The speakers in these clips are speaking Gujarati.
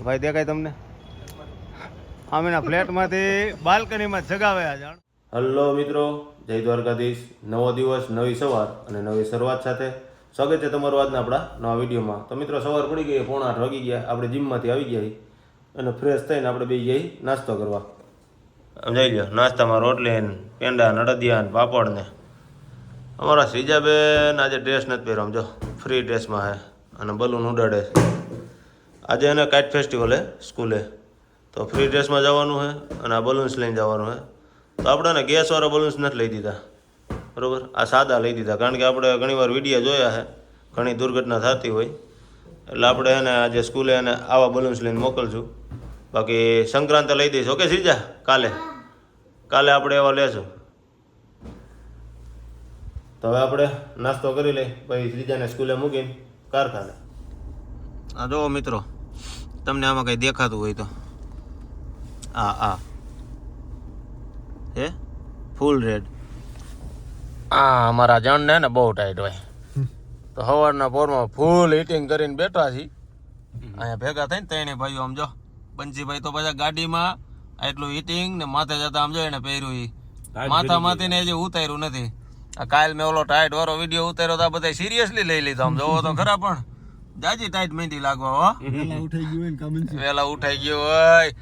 ભાઈ દેખાય તમને આમેના ફ્લેટમાંથી બાલ્કનીમાં જગાવે આ જાણ. હલો મિત્રો, જય દ્વારકાધીશ. નવો દિવસ, નવી સવાર અને નવી શરૂઆત સાથે સ્વાગત છે તમારું આજના આપણા નવા વિડીયોમાં. તો મિત્રો સવાર પડી ગઈ, 7:30 વાગી ગયા. આપણે જીમમાંથી આવી ગયા અને ફ્રેશ થઈને આપણે બે જઈ નાસ્તો કરવા. સમજાઈ લો, નાસ્તામાં રોટલી પેંડા અડદિયા પાપડ ને અમારા શ્રીજાબેન આજે ડ્રેસ નથી પહેર્યો, સમજો ફ્રી ડ્રેસમાં હે અને બલૂન ઉડાડે છે. આજે એને કાઇટ ફેસ્ટિવલ હે સ્કૂલે, તો ફ્રી ડ્રેસમાં જવાનું છે અને આ બલૂન્સ લઈને જવાનું છે. તો આપણે ગેસવાળા બલૂન્સ નથી લઈ દીધા, બરાબર, આ સાદા લઈ દીધા, કારણ કે આપણે ઘણીવાર વિડીયો જોયા છે, ઘણી દુર્ઘટના થતી હોય, એટલે આપણે એને આજે સ્કૂલે એને આવા બલૂન્સ લઈને મોકલશું. બાકી સંક્રાંતિ લઈ દઈશું. ઓકે શ્રીજા, કાલે આપણે એવા લેશું. તો હવે આપણે નાસ્તો કરી લઈ, પછી શ્રીજાને સ્કૂલે મૂકીને કારખાને. આ જુઓ મિત્રો, તમને આમાં કંઈ દેખાતું હોય તો આ હે ફૂલ રેડ. આ અમારા જણને ને બહુ ટાઈટ હોય, તો સવારના પોરમાં ફૂલ હીટિંગ કરીને બેઠા છીએ અહીંયા ભેગા થઈને ત્રણેય ભાઈઓ. આમ જો બંસીભાઈ તો પાછા ગાડીમાં એટલું હીટિંગ ને માથે જતા આમ જો એને પહેર્યું, માથામાંથી ને હજી ઉતાર્યું નથી. આ કાલ મેં ઓલો ટાઈટ વાળો વિડીયો ઉતાર્યો તો આ બધા સિરિયસલી લઈ લીધો. આમ જોવો તો ખરા, પણ જાજી ટાઈટ મહેંદી લાગવા હો, વેલા ઉઠાઈ ગયો હોય.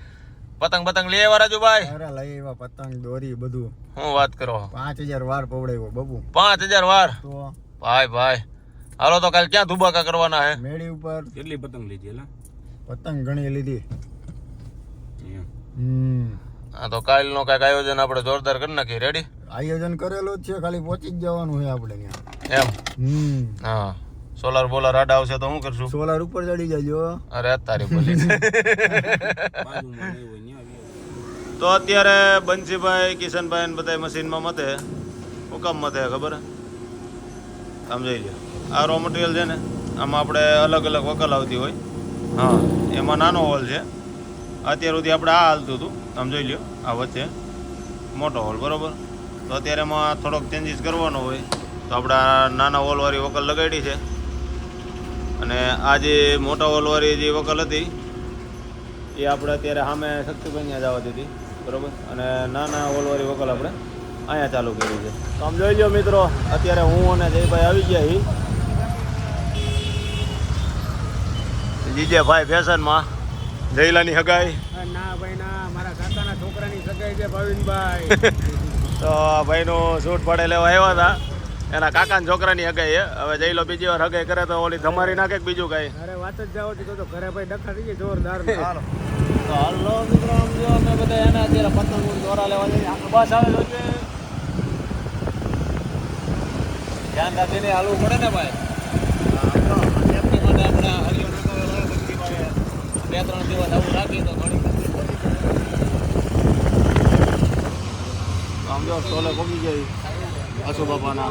પતંગ લેવા રાજુભાઈ? અરે લઈ આવ્યા પતંગ, દોરી બધું. હું વાત કરો, 5000 વાર પવડાવ્યો બાબુ. 5000 વાર? તો ભાઈ હાલો તો કાલ ક્યાં ધુબાકા કરવાના હે? મેળી ઉપર. કેટલી પતંગ લીધી? એલા પતંગ ઘણી લીધી. હા તો કાલનો કઈક આયોજન આપણે જોરદાર કરી નાખીએ. રેડી? આયોજન કરેલું જ છે, ખાલી પહોંચી જ જવાનું છે આપણે ત્યાં. એમ? હા. સોલાર બોલાર આડા આવશે તો શું કરશું? સોલાર ઉપર ચડી જાજો. અરે તારી બોલી. તો અત્યારે બંસીભાઈ, કિશનભાઈ ને બધા મશીનમાં મતે. હુકમ મતે ખબર હે? સમજાઈ લો. આ રો મટીરિયલ છે ને, આમાં આપણે અલગ અલગ વકલ આવતી હોય. હા, એમાં નાનો હોલ છે. અત્યાર સુધી આપણે આ હાલતું હતું, સમજાઈ લો. આ વચ્ચે મોટો હોલ, બરાબર. તો અત્યારે એમાં થોડોક ચેન્જીસ કરવાનો હોય, તો આપણે આ નાના હોલવાળી વકલ લગાડી છે. અને આ જે મોટા હોલવાળી જે વકલ હતી એ આપણે અત્યારે સામે શક્તિભાઈ ત્યાં જવા દીધી, બરાબર. અને નાના હોલવાળી વકલ આપણે અહીંયા ચાલુ કરી છે. તો આમ જોઈ લો મિત્રો, અત્યારે હું અને જયભાઈ આવી ગયા જીજે ભાઈ ફેશનમાં. જયલાની હગાઈ? ના ભાઈ ના, મારા કાકાના છોકરાની સગાઈ છે ભાવિનભાઈ. તો ભાઈનું શૂટ પડે લેવા આવ્યા હતા, એના કાકાના છોકરાની હગાઈ હે. હવે જયલો બીજી વાર હગાઈ કરે તો ઓલી ધમારી નાખે કે બીજું કઈ? અરે વાત જ જાવ તો ઘરે ભાઈ ડખા થઈ જાય જોરદાર. હાલો તો હાલો મિત્રો, આમ જો અમે બધા એના અત્યારે પતંગ દોરા લેવા જઈએ. આખું બસ આવેલો છે, ધ્યાન રાખીને હાલવું પડે ને ભાઈ. સેફટી માટે આપણે હરિયો નાખાવેલો હોય, 2-3 દિવસ આવું રાખીએ તો ઘણી આમ જો સ્ટોલે પગી જાય આસુ બાપાના.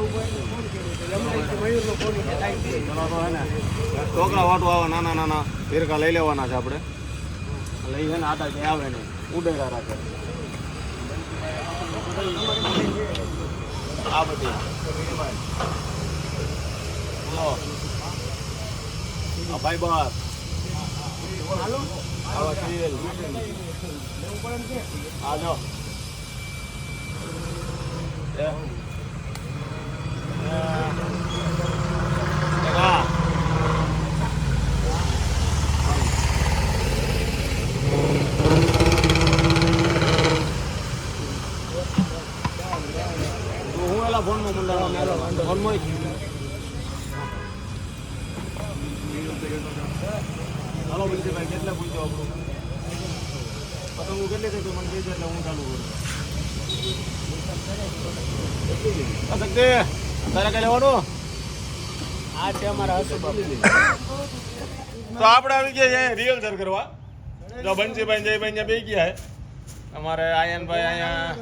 છોકરા વાટું આવે નાના નાના વીરકા લઈ લેવાના છે આપણે. લઈ છે ને આટા ક્યાંય આવે નહીં, ઉડેરા રાખે. આ બધી ભાઈ બાર આ જો હું એલા ફોનમાં મંડાવવા ફોનમાં હાલો બંસીભાઈ, કેટલા પૂછ્યો આપણું પતંગો કેટલી થઈ? મને કહેજો એટલે હું ચાલુ કરું. તારે કઈ લેવાનું? આ છે અમારા હસુ બાપુ. તો આપણે આવી ગયા રિહર્સલ કરવા. જો બંસીભાઈ જયભાઈ ત્યાં બે ગયા હે. અમારે આયનભાઈ અહીંયા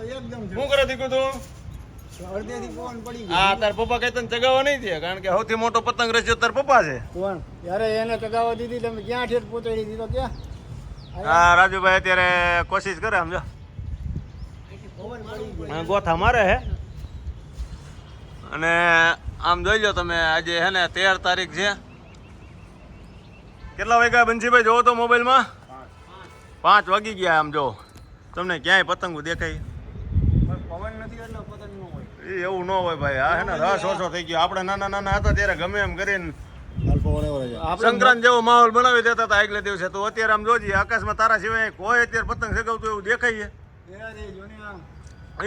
શું કરે દીકું તું? હા, તાર પપ્પા કઈ તને ચગાવવા નહીં દે, કારણ કે સૌથી મોટો પતંગ રસ્યો તાર પપ્પા છે. કોણ? યારે એને ચગાવવા દીધી, તમે ક્યાં ઠેઠ પહોંચાડી દીધો? ક્યાં? હા, રાજુભાઈ અત્યારે કોશિશ કરે, સમજો ગોથા મારે હે. અને આમ જોઈ લો તમે, આજે હે ને 13 તારીખ છે. કેટલા વાગ્યા બંસીભાઈ? જોવો તો મોબાઈલમાં 5 વાગી ગયા આમ જો તમને ક્યાંય પતંગો દેખાય પવન નથી એટલે પતંગ ન હોય. એ એવું ન હોય ભાઈ. આ હે ને રસ ઓછો થઈ ગયો. આપણે નાના નાના હતા ત્યારે ગમે એમ કરીને સંક્રાંત જેવો માહોલ બનાવી દેતા હતા આગલે દિવસે. તો અત્યારે આમ જોજી આકાશમાં તારા સિવાય કોઈ અત્યારે પતંગ ચગાવતું એવું દેખાય છે.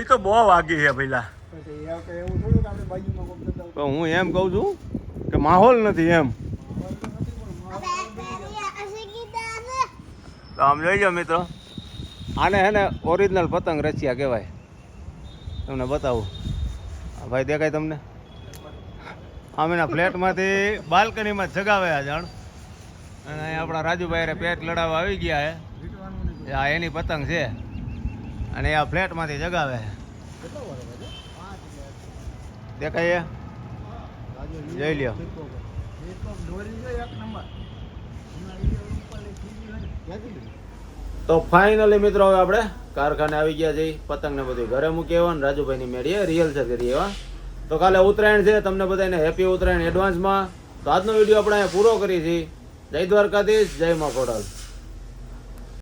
એ તો બહુ વાગી છે પેલા. તો હું એમ કહું છું કે માહોલ નથી એમ. તો આમ જોઈ જાઓ મિત્રો, આને હે ને ઓરિજિનલ પતંગ રચિયા કહેવાય. તમને બતાવું. ભાઈ દેખાય તમને? આમ એના ફ્લેટમાંથી બાલ્કનીમાં જગાવે આ જાણ. અને અહીં આપણા રાજુભાઈ પેટ લડાવવા આવી ગયા છે. આ એની પતંગ છે અને આ ફ્લેટમાંથી જગાવે. દેખાય? જોઈ લ્યો. તો ફાઇનલી મિત્રો હવે આપણે કારખાને આવી ગયા છીએ. પતંગ ને બધું ઘરે મૂકી આવ્યા. રાજુભાઈની મેળીએ રિહર્સલ કરી એવા. તો કાલે ઉત્તરાયણ છે. તમને બધાને હેપી ઉત્તરાયણ એડવાન્સમાં. તો આજનો વિડીયો આપણે અહીંયા પૂરો કરી છીએ. જય દ્વારકાધીશ, જય મા ખોડલ.